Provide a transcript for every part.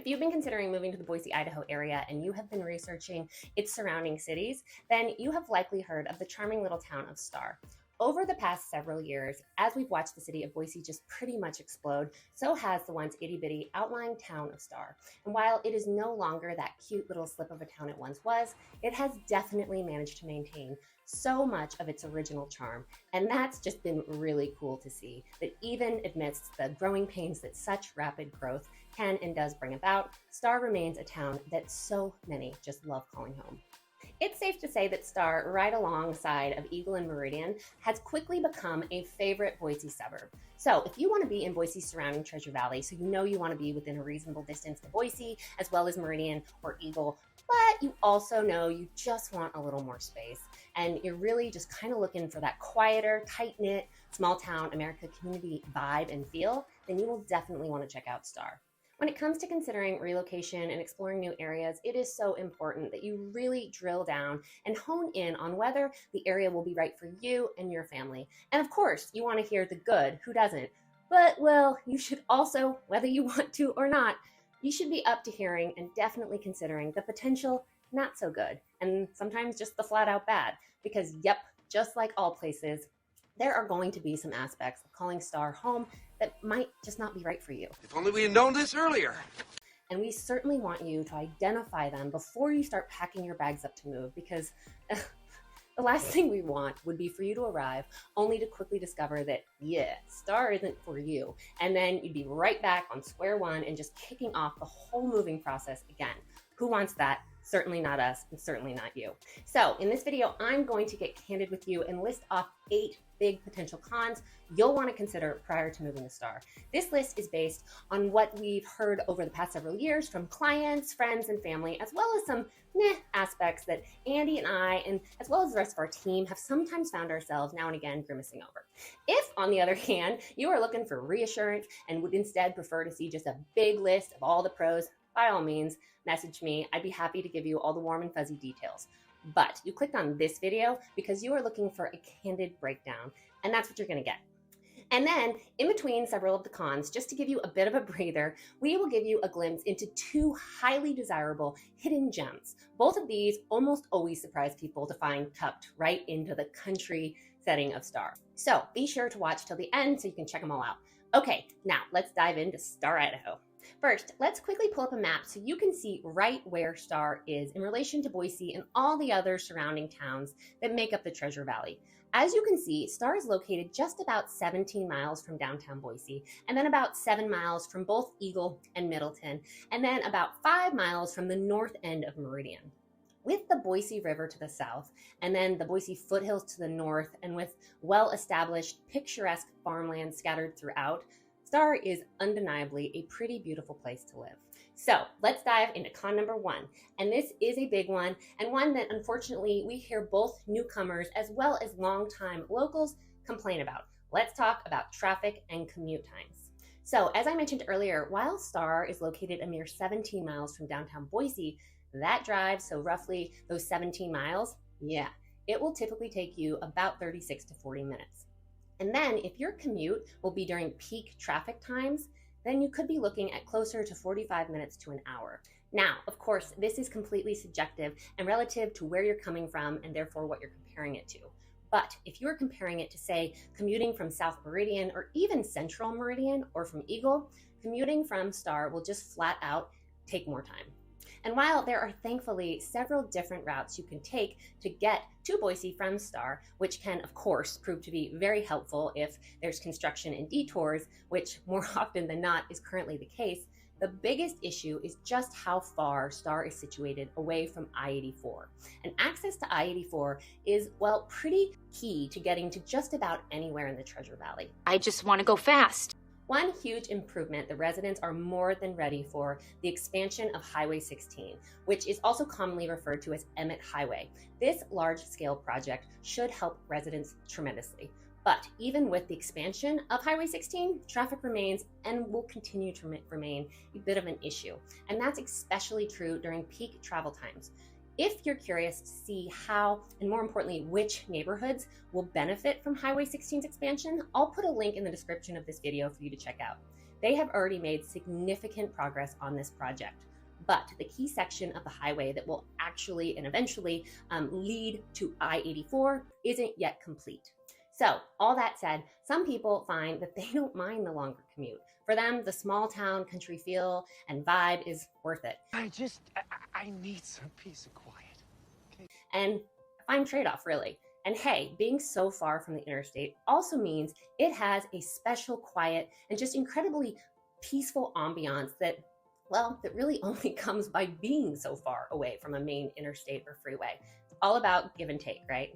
If you've been considering moving to the Boise, Idaho area and you have been researching its surrounding cities, then you have likely heard of the charming little town of Star. Over the past several years, as we've watched the city of Boise just pretty much explode, so has the once itty-bitty outlying town of Star. And while it is no longer that cute little slip of a town it once was, it has definitely managed to maintain so much of its original charm. And that's just been really cool to see, that even amidst the growing pains that such rapid growth can and does bring about, Star remains a town that so many just love calling home. It's safe to say that Star, right alongside of Eagle and Meridian, has quickly become a favorite Boise suburb. So if you want to be in Boise's surrounding Treasure Valley, so you know you want to be within a reasonable distance to Boise, as well as Meridian or Eagle, but you also know you just want a little more space, and you're really just kind of looking for that quieter, tight-knit, small-town America community vibe and feel, then you will definitely want to check out Star. When it comes to considering relocation and exploring new areas, it is so important that you really drill down and hone in on whether the area will be right for you and your family. And of course, you want to hear the good, who doesn't? But, well, you should also, whether you want to or not, you should be up to hearing and definitely considering the potential not so good, and sometimes just the flat out bad. Because, yep, just like all places, there are going to be some aspects of calling Star home that might just not be right for you. If only we had known this earlier. And we certainly want you to identify them before you start packing your bags up to move, because the last thing we want would be for you to arrive only to quickly discover that, yeah, Star isn't for you. And then you'd be right back on square one and just kicking off the whole moving process again. Who wants that? Certainly not us, and certainly not you. So in this video, I'm going to get candid with you and list off 8 big potential cons you'll want to consider prior to moving to Star. This list is based on what we've heard over the past several years from clients, friends, and family, as well as some aspects that Andy and I, and as well as the rest of our team, have sometimes found ourselves now and again grimacing over. If, on the other hand, you are looking for reassurance and would instead prefer to see just a big list of all the pros, by all means, message me. I'd be happy to give you all the warm and fuzzy details. But you clicked on this video because you are looking for a candid breakdown, and that's what you're going to get. And then, in between several of the cons, just to give you a bit of a breather, we will give you a glimpse into 2 highly desirable hidden gems. Both of these almost always surprise people to find tucked right into the country setting of Star. So be sure to watch till the end so you can check them all out. Okay, now let's dive into Star, Idaho. First, let's quickly pull up a map so you can see right where Star is in relation to Boise and all the other surrounding towns that make up the Treasure Valley. As you can see, Star is located just about 17 miles from downtown Boise, and then about 7 miles from both Eagle and Middleton, and then about 5 miles from the north end of Meridian. With the Boise River to the south, and then the Boise foothills to the north, and with well-established, picturesque farmland scattered throughout, Star is undeniably a pretty beautiful place to live. So let's dive into con number 1. And this is a big one, and one that unfortunately we hear both newcomers as well as longtime locals complain about. Let's talk about traffic and commute times. So as I mentioned earlier, while Star is located a mere 17 miles from downtown Boise, that drive, so roughly those 17 miles, yeah, it will typically take you about 36 to 40 minutes. And then if your commute will be during peak traffic times, then you could be looking at closer to 45 minutes to an hour. Now, of course, this is completely subjective and relative to where you're coming from and therefore what you're comparing it to. But if you're comparing it to, say, commuting from South Meridian or even Central Meridian or from Eagle, commuting from Star will just flat out take more time. And while there are thankfully several different routes you can take to get to Boise from Star, which can of course prove to be very helpful if there's construction and detours, which more often than not is currently the case, the biggest issue is just how far Star is situated away from I-84. And access to I-84 is, well, pretty key to getting to just about anywhere in the Treasure Valley. I just want to go fast. One huge improvement the residents are more than ready for, the expansion of Highway 16, which is also commonly referred to as Emmett Highway. This large-scale project should help residents tremendously. But even with the expansion of Highway 16, traffic remains and will continue to remain a bit of an issue. And that's especially true during peak travel times. If you're curious to see how, and more importantly, which neighborhoods will benefit from Highway 16's expansion, I'll put a link in the description of this video for you to check out. They have already made significant progress on this project, but the key section of the highway that will actually and eventually lead to I-84 isn't yet complete. So all that said, some people find that they don't mind the longer commute. For them, the small town country feel and vibe is worth it. I need some peace and quiet. Okay. And a fine trade-off, really. And hey, being so far from the interstate also means it has a special, quiet, and just incredibly peaceful ambiance that really only comes by being so far away from a main interstate or freeway. It's all about give and take, right?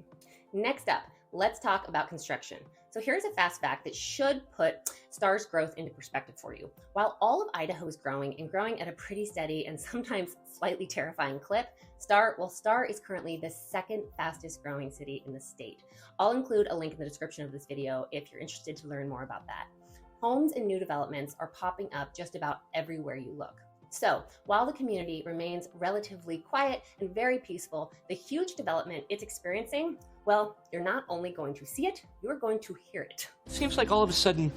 Next up, let's talk about construction. So here's a fast fact that should put Star's growth into perspective for you. While all of Idaho is growing and growing at a pretty steady and sometimes slightly terrifying clip, Star is currently the second fastest growing city in the state. I'll include a link in the description of this video if you're interested to learn more about that. Homes and new developments are popping up just about everywhere you look. So while the community remains relatively quiet and very peaceful, the huge development it's experiencing, well, you're not only going to see it, you're going to hear it. Seems like all of a sudden,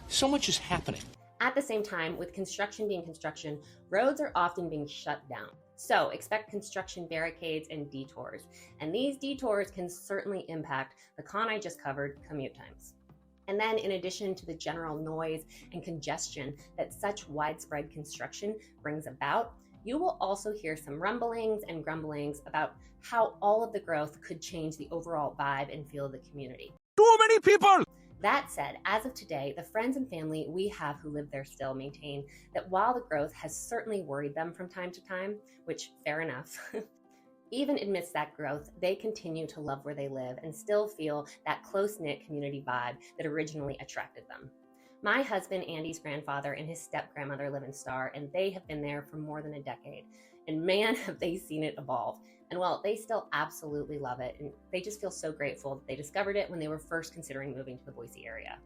so much is happening. At the same time, with construction being construction, roads are often being shut down. So expect construction barricades and detours. And these detours can certainly impact the con I just covered, commute times. And then in addition to the general noise and congestion that such widespread construction brings about, you will also hear some rumblings and grumblings about how all of the growth could change the overall vibe and feel of the community. Too many people! That said, as of today, the friends and family we have who live there still maintain that while the growth has certainly worried them from time to time, which fair enough, even amidst that growth, they continue to love where they live and still feel that close-knit community vibe that originally attracted them. My husband, Andy's grandfather, and his step-grandmother live in Star, and they have been there for more than a decade. And man, have they seen it evolve. And well, they still absolutely love it, and they just feel so grateful that they discovered it when they were first considering moving to the Boise area.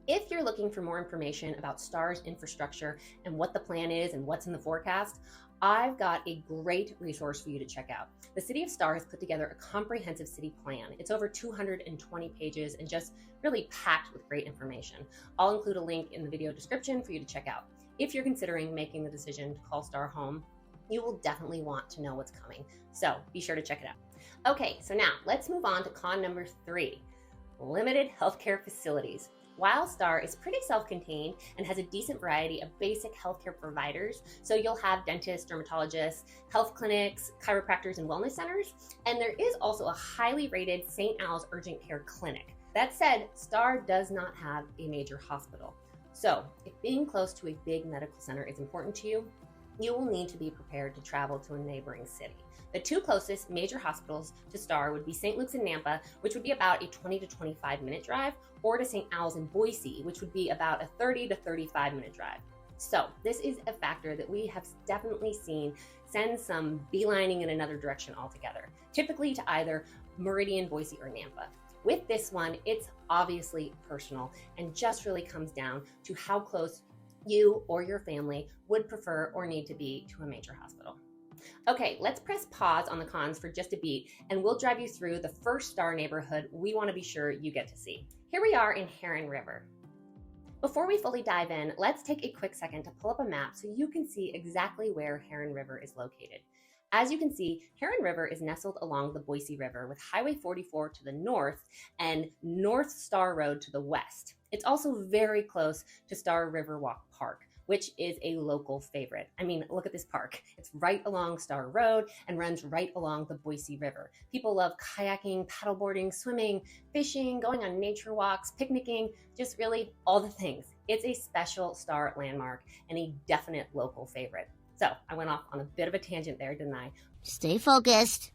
If you're looking for more information about Star's infrastructure and what the plan is and what's in the forecast, I've got a great resource for you to check out. The City of Star has put together a comprehensive city plan. It's over 220 pages and just really packed with great information. I'll include a link in the video description for you to check out. If you're considering making the decision to call Star home, you will definitely want to know what's coming. So be sure to check it out. Okay, so now let's move on to con number 3, limited healthcare facilities. While Star is pretty self-contained and has a decent variety of basic healthcare providers, so you'll have dentists, dermatologists, health clinics, chiropractors, and wellness centers, and there is also a highly rated St. Al's urgent care clinic. That said, Star does not have a major hospital. So if being close to a big medical center is important to you, you will need to be prepared to travel to a neighboring city. The two closest major hospitals to Star would be St. Luke's in Nampa, which would be about a 20 to 25 minute drive, or to St. Al's in Boise, which would be about a 30 to 35 minute drive. So this is a factor that we have definitely seen send some beelining in another direction altogether, typically to either Meridian, Boise, or Nampa. With this one, it's obviously personal and just really comes down to how close you or your family would prefer or need to be to a major hospital. Okay, let's press pause on the cons for just a beat, and we'll drive you through the first Star neighborhood we want to be sure you get to see. Here we are in Heron River. Before we fully dive in, let's take a quick second to pull up a map so you can see exactly where Heron River is located. As you can see, Heron River is nestled along the Boise River with Highway 44 to the north and North Star Road to the west. It's also very close to Star Riverwalk Park, which is a local favorite. I mean, look at this park. It's right along Star Road and runs right along the Boise River. People love kayaking, paddleboarding, swimming, fishing, going on nature walks, picnicking, just really all the things. It's a special Star landmark and a definite local favorite. So I went off on a bit of a tangent there, didn't I? Stay focused.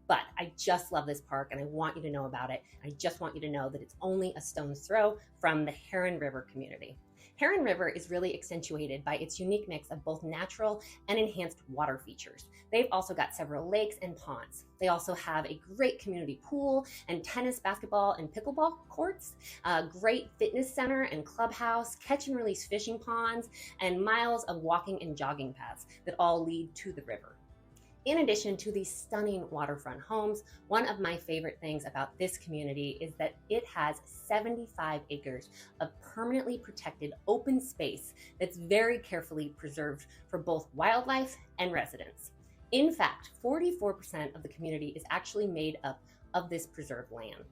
But I just love this park and I want you to know about it. I just want you to know that it's only a stone's throw from the Heron River community. Heron River is really accentuated by its unique mix of both natural and enhanced water features. They've also got several lakes and ponds. They also have a great community pool and tennis, basketball, and pickleball courts, a great fitness center and clubhouse, catch and release fishing ponds, and miles of walking and jogging paths that all lead to the river. In addition to these stunning waterfront homes, one of my favorite things about this community is that it has 75 acres of permanently protected open space that's very carefully preserved for both wildlife and residents. In fact, 44% of the community is actually made up of this preserved land.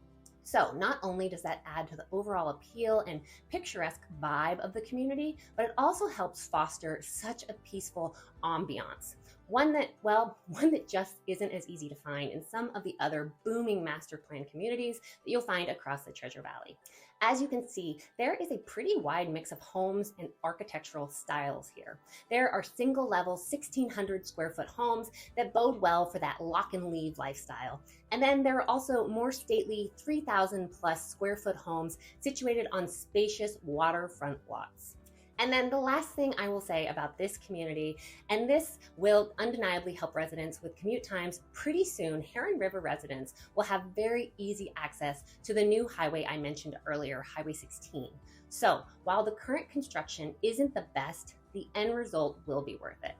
So not only does that add to the overall appeal and picturesque vibe of the community, but it also helps foster such a peaceful ambiance. One that just isn't as easy to find in some of the other booming master plan communities that you'll find across the Treasure Valley. As you can see, there is a pretty wide mix of homes and architectural styles here. There are single level 1,600 square foot homes that bode well for that lock and leave lifestyle. And then there are also more stately 3,000 plus square foot homes situated on spacious waterfront lots. And then the last thing I will say about this community, and this will undeniably help residents with commute times, pretty soon Heron River residents will have very easy access to the new highway I mentioned earlier, Highway 16. So while the current construction isn't the best, the end result will be worth it.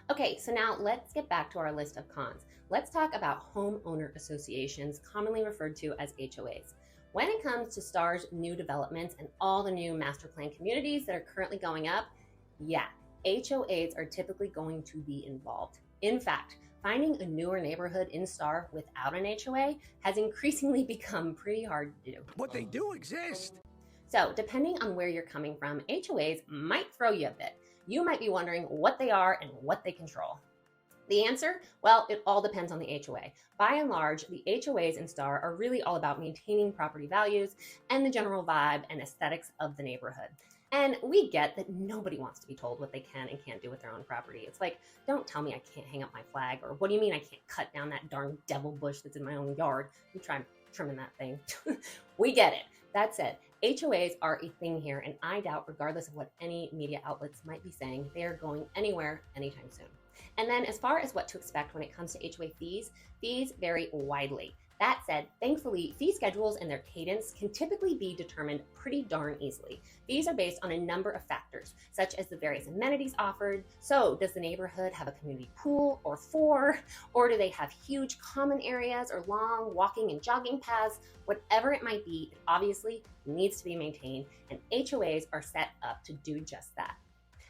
Okay, so now let's get back to our list of cons. Let's talk about homeowner associations, commonly referred to as HOAs. When it comes to Star's new developments and all the new master plan communities that are currently going up, yeah, HOAs are typically going to be involved. In fact, finding a newer neighborhood in Star without an HOA has increasingly become pretty hard to do. But they do exist. So depending on where you're coming from, HOAs might throw you a bit. You might be wondering what they are and what they control. The answer? Well, it all depends on the HOA. By and large, the HOAs in Star are really all about maintaining property values and the general vibe and aesthetics of the neighborhood. And we get that nobody wants to be told what they can and can't do with their own property. It's like, don't tell me I can't hang up my flag, or what do you mean I can't cut down that darn devil bush that's in my own yard? You try trimming that thing. We get it. That said, HOAs are a thing here, and I doubt, regardless of what any media outlets might be saying, they are going anywhere anytime soon. And then as far as what to expect when it comes to HOA fees, fees vary widely. That said, thankfully, fee schedules and their cadence can typically be determined pretty darn easily. These are based on a number of factors, such as the various amenities offered. So does the neighborhood have a community pool or four? Or do they have huge common areas or long walking and jogging paths? Whatever it might be, it obviously needs to be maintained, and HOAs are set up to do just that.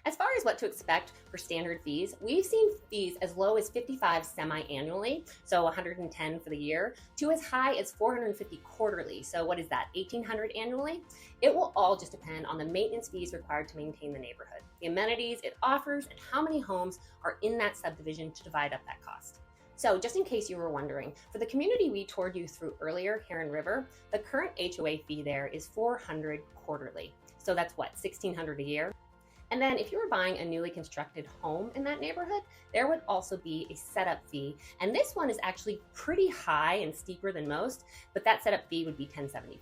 As far as what to expect for standard fees, we've seen fees as low as $55 semi-annually, so $110 for the year, to as high as $450 quarterly, so what is that, $1,800 annually? It will all just depend on the maintenance fees required to maintain the neighborhood, the amenities it offers, and how many homes are in that subdivision to divide up that cost. So just in case you were wondering, for the community we toured you through earlier, Heron River, the current HOA fee there is $400 quarterly, so that's what, $1,600 a year? And then if you were buying a newly constructed home in that neighborhood, there would also be a setup fee. And this one is actually pretty high and steeper than most, but that setup fee would be $1,075.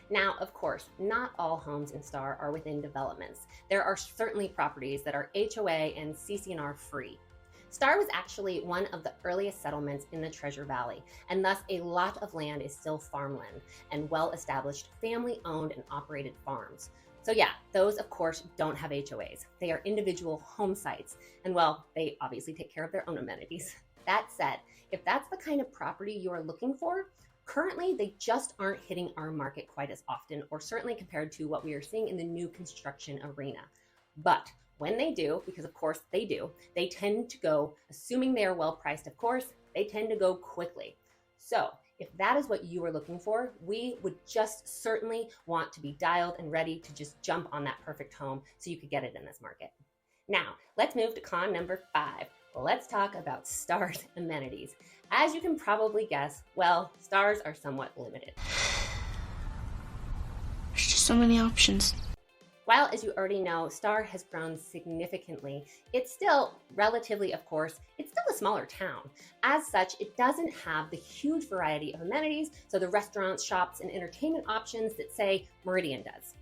Now, of course, not all homes in Star are within developments. There are certainly properties that are HOA and CC&R free. Star was actually one of the earliest settlements in the Treasure Valley, and thus a lot of land is still farmland and well-established family-owned and operated farms. So yeah, those of course don't have HOAs. They are individual home sites, and well, they obviously take care of their own amenities. That said, if that's the kind of property you are looking for, currently they just aren't hitting our market quite as often, or certainly compared to what we are seeing in the new construction arena. But when they do, because of course they do, they tend to go, assuming they are well priced of course, they tend to go quickly. So if that is what you are looking for, we would just certainly want to be dialed and ready to just jump on that perfect home so you could get it in this market. Now, let's move to con number 5. Let's talk about Star's amenities. As you can probably guess, well, Stars are somewhat limited. There's just so many options. While, as you already know, Star has grown significantly, it's still relatively, of course, it's still a smaller town. As such, it doesn't have the huge variety of amenities, so the restaurants, shops, and entertainment options that, say, Meridian does.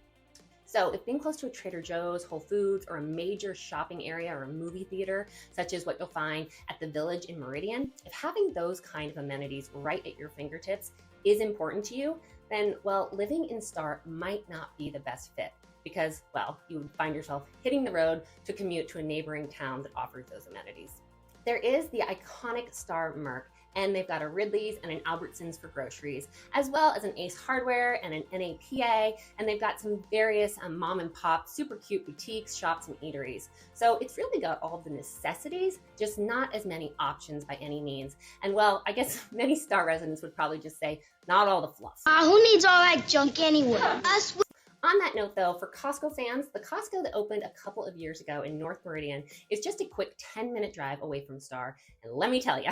So if being close to a Trader Joe's, Whole Foods, or a major shopping area or a movie theater, such as what you'll find at the Village in Meridian, if having those kind of amenities right at your fingertips is important to you, then, well, living in Star might not be the best fit. Because, well, you would find yourself hitting the road to commute to a neighboring town that offers those amenities. There is the iconic Star Merc, and they've got a Ridley's and an Albertsons for groceries, as well as an Ace Hardware and an NAPA, and they've got some various mom and pop, super cute boutiques, shops, and eateries. So it's really got all the necessities, just not as many options by any means. And well, I guess many Star residents would probably just say, not all the fluff. Who needs all that junk anyway? Us. On that note, though, for Costco fans, the Costco that opened a couple of years ago in North Meridian is just a quick 10-minute drive away from Star. And let me tell you,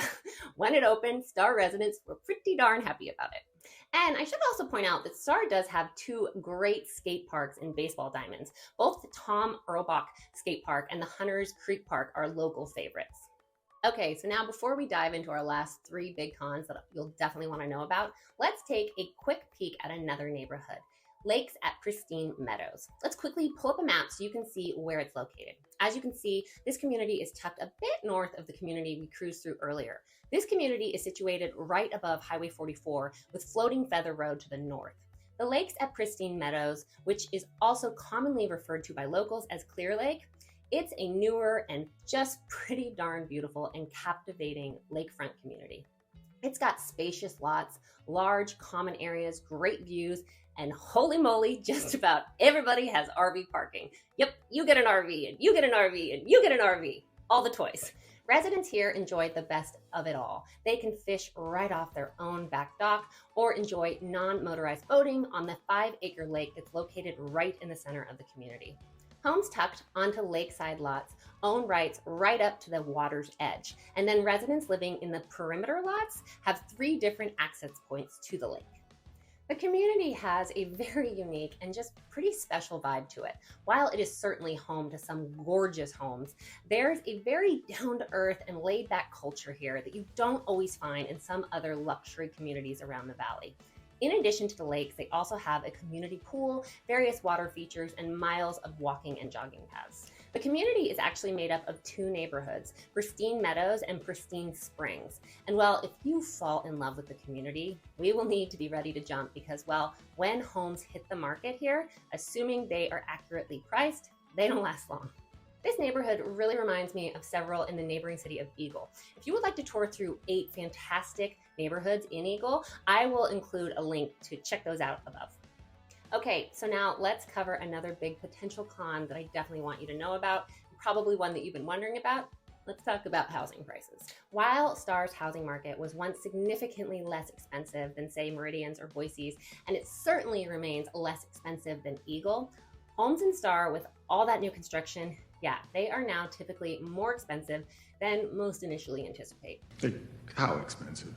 when it opened, Star residents were pretty darn happy about it. And I should also point out that Star does have two great skate parks in Baseball Diamonds. Both the Tom Earlbach Skate Park and the Hunters Creek Park are local favorites. Okay, so now before we dive into our last three big cons that you'll definitely want to know about, let's take a quick peek at another neighborhood. Lakes at Pristine Meadows. Let's quickly pull up a map so you can see where it's located. As you can see, this community is tucked a bit north of the community we cruised through earlier. This community is situated right above Highway 44 with Floating Feather Road to the north. The lakes at Pristine Meadows, which is also commonly referred to by locals as Clear Lake, it's a newer and just pretty darn beautiful and captivating lakefront community. It's got spacious lots, large common areas, great views, and holy moly, just about everybody has RV parking. Yep, you get an RV, and you get an RV, and you get an RV. All the toys. Residents here enjoy the best of it all. They can fish right off their own back dock or enjoy non-motorized boating on the 5-acre lake that's located right in the center of the community. Homes tucked onto lakeside lots own rights right up to the water's edge, and then residents living in the perimeter lots have 3 different access points to the lake. The community has a very unique and just pretty special vibe to it. While it is certainly home to some gorgeous homes, there's a very down-to-earth and laid-back culture here that you don't always find in some other luxury communities around the valley. In addition to the lakes, they also have a community pool, various water features, and miles of walking and jogging paths. The community is actually made up of 2 neighborhoods, Pristine Meadows and Pristine Springs. And well, if you fall in love with the community, we will need to be ready to jump because, well, when homes hit the market here, assuming they are accurately priced, they don't last long. This neighborhood really reminds me of several in the neighboring city of Eagle. If you would like to tour through 8 fantastic neighborhoods in Eagle, I will include a link to check those out above. Okay, so now let's cover another big potential con that I definitely want you to know about, probably one that you've been wondering about. Let's talk about housing prices. While Star's housing market was once significantly less expensive than, say, Meridian's or Boise's, and it certainly remains less expensive than Eagle, homes in Star with all that new construction, yeah, they are now typically more expensive than most initially anticipate. Like, how expensive?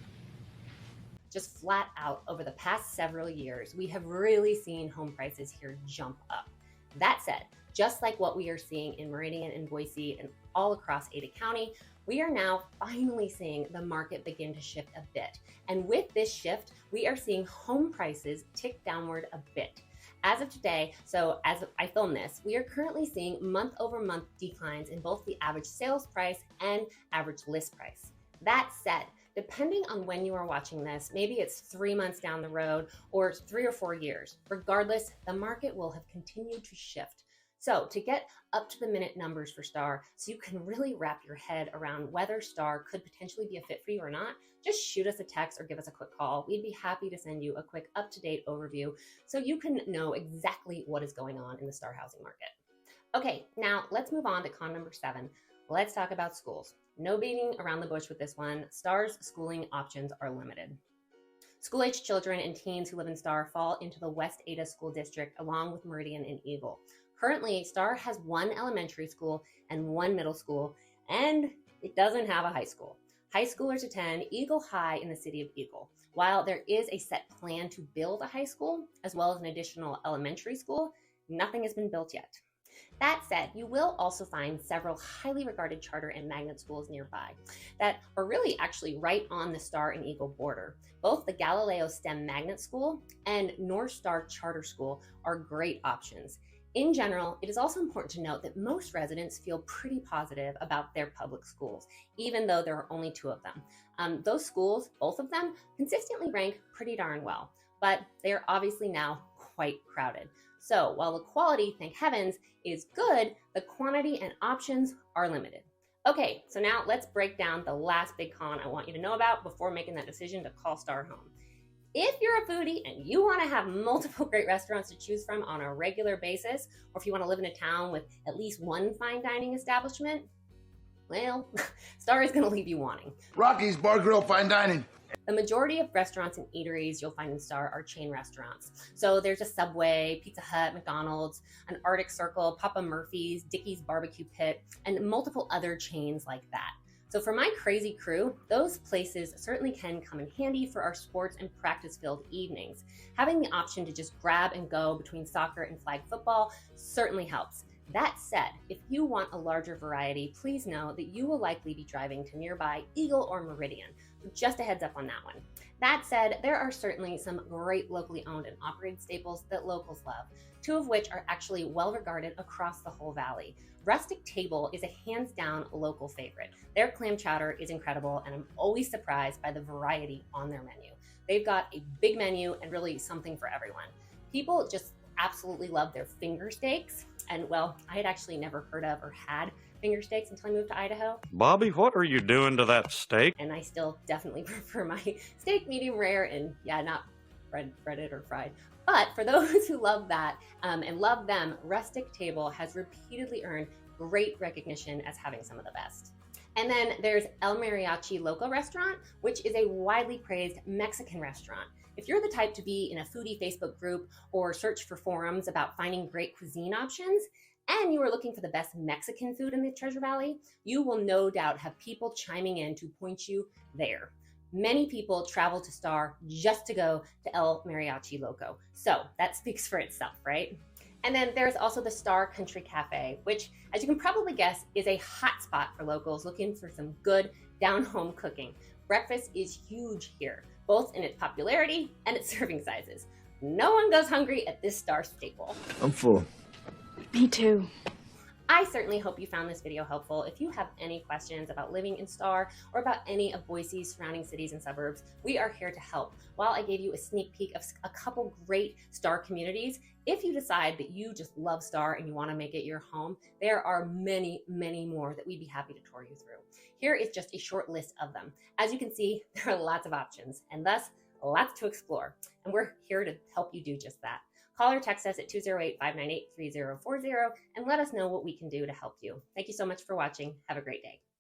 Just flat out, over the past several years, we have really seen home prices here jump up. That said, just like what we are seeing in Meridian and Boise and all across Ada County, we are now finally seeing the market begin to shift a bit. And with this shift, we are seeing home prices tick downward a bit. As of today, so as I film this, we are currently seeing month-over-month declines in both the average sales price and average list price. That said, depending on when you are watching this, maybe it's 3 months down the road or 3 or 4 years. Regardless, the market will have continued to shift. So to get up to the minute numbers for Star, so you can really wrap your head around whether Star could potentially be a fit for you or not, just shoot us a text or give us a quick call. We'd be happy to send you a quick up-to-date overview so you can know exactly what is going on in the Star housing market. Okay, now let's move on to con number 7. Let's talk about schools. No beating around the bush with this one. Star's schooling options are limited. School-aged children and teens who live in Star fall into the West Ada School District along with Meridian and Eagle. Currently, Star has 1 elementary school and 1 middle school, and it doesn't have a high school. High schoolers attend Eagle High in the city of Eagle. While there is a set plan to build a high school, as well as an additional elementary school, nothing has been built yet. That said, you will also find several highly regarded charter and magnet schools nearby that are really actually right on the Star and Eagle border. Both the Galileo STEM Magnet School and North Star Charter School are great options. In general, it is also important to note that most residents feel pretty positive about their public schools, even though there are only 2 of them. Those schools, both of them, consistently rank pretty darn well, but they are obviously now quite crowded. So while the quality, thank heavens, is good, the quantity and options are limited. Okay, so now let's break down the last big con I want you to know about before making that decision to call Star home. If you're a foodie and you want to have multiple great restaurants to choose from on a regular basis, or if you want to live in a town with at least one fine dining establishment, well, Star is going to leave you wanting. Rocky's Bar Grill Fine Dining. The majority of restaurants and eateries you'll find in Star are chain restaurants. So there's a Subway, Pizza Hut, McDonald's, an Arctic Circle, Papa Murphy's, Dickey's Barbecue Pit, and multiple other chains like that. So for my crazy crew, those places certainly can come in handy for our sports and practice-filled evenings. Having the option to just grab and go between soccer and flag football certainly helps. That said, if you want a larger variety, please know that you will likely be driving to nearby Eagle or Meridian. So just a heads up on that one. That said, there are certainly some great locally owned and operated staples that locals love, two of which are actually well regarded across the whole valley. Rustic Table is a hands down local favorite. Their clam chowder is incredible, and I'm always surprised by the variety on their menu. They've got a big menu and really something for everyone. People just absolutely love their finger steaks. And well, I had actually never heard of or had finger steaks until I moved to Idaho. Bobby, what are you doing to that steak? And I still definitely prefer my steak medium rare and yeah, not breaded or fried. But for those who love that and love them, Rustic Table has repeatedly earned great recognition as having some of the best. And then there's El Mariachi Loco Restaurant, which is a widely praised Mexican restaurant. If you're the type to be in a foodie Facebook group or search for forums about finding great cuisine options, and you are looking for the best Mexican food in the Treasure Valley, you will no doubt have people chiming in to point you there. Many people travel to Star just to go to El Mariachi Loco. So that speaks for itself, right? And then there's also the Star Country Cafe, which, as you can probably guess, is a hot spot for locals looking for some good down-home cooking. Breakfast is huge here, both in its popularity and its serving sizes. No one goes hungry at this Star staple. I'm full. Me too. I certainly hope you found this video helpful. If you have any questions about living in Star or about any of Boise's surrounding cities and suburbs, we are here to help. While I gave you a sneak peek of a couple great Star communities, if you decide that you just love Star and you want to make it your home, there are many, many more that we'd be happy to tour you through. Here is just a short list of them. As you can see, there are lots of options and thus lots to explore. And we're here to help you do just that. Call or text us at 208-598-3040 and let us know what we can do to help you. Thank you so much for watching. Have a great day.